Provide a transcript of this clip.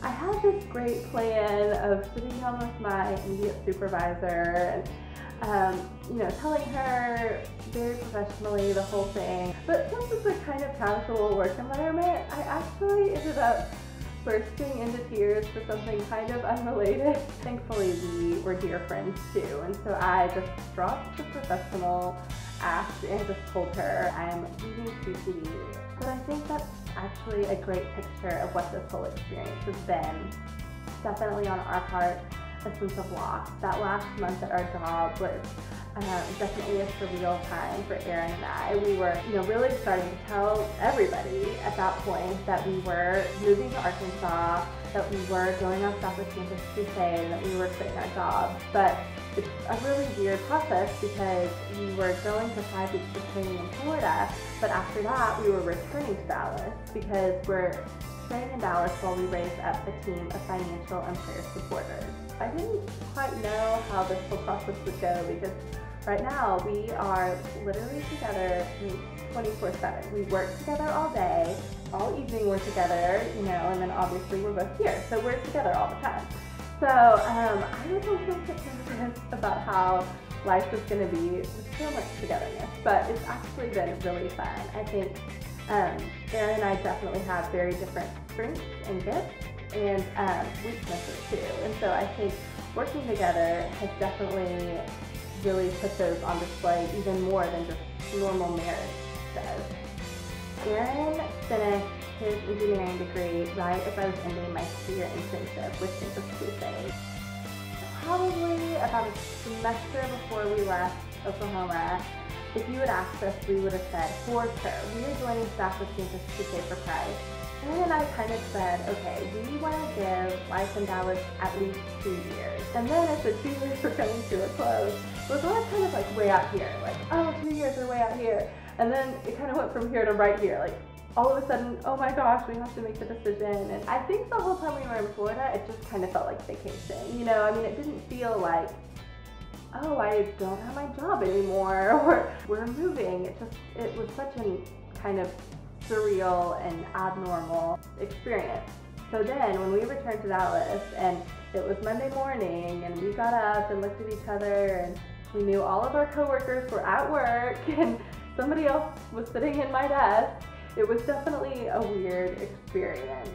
I had this great plan of sitting down with my immediate supervisor and, telling her very professionally the whole thing. But since it's a kind of casual work environment, I actually ended up bursting into tears for something kind of unrelated. Thankfully, we were dear friends too, and so I just dropped the professional act and just told her I'm leaving CCD. But I think that's actually a great picture of what this whole experience has been. Definitely on our part, a sense of loss. That last month at our job was definitely a surreal time for Erin and I. We were, really starting to tell everybody at that point that we were moving to Arkansas, that we were going on staff with Campus Crusade, and that we were quitting our jobs. But it's a really weird process because we were going to 5 weeks of training in Florida, but after that we were returning to Dallas because we're staying in Dallas while we raise up a team of financial and player supporters. I didn't quite know how this whole process would go because right now we are literally together 24/7. We work together all day, all evening we're together, and then obviously we're both here, so we're together all the time. So I was a little bit nervous about how life was going to be with so much togetherness, but it's actually been really fun. I think Erin and I definitely have very different strengths and gifts and weaknesses too. And so I think working together has definitely really put those on display even more than just normal marriage does. Erin finished his engineering degree right as I was ending my 2-year internship with Campus Crusade. Probably about a semester before we left Oklahoma, if you had asked us, we would have said, for sure, we are joining staff with Campus Crusade for Christ. Erin and I kind of said, okay, we want to give life in Dallas at least 2 years. And then as the 2 years were coming to a close, it was all kind of like way out here, like, oh, 2 years are way out here. And then it kind of went from here to right here, like all of a sudden, oh my gosh, we have to make the decision. And I think the whole time we were in Florida, it just kind of felt like vacation. It didn't feel like, oh, I don't have my job anymore, or we're moving. It was such a kind of surreal and abnormal experience. So then when we returned to Dallas and it was Monday morning and we got up and looked at each other and we knew all of our coworkers were at work and somebody else was sitting in my desk, it was definitely a weird experience.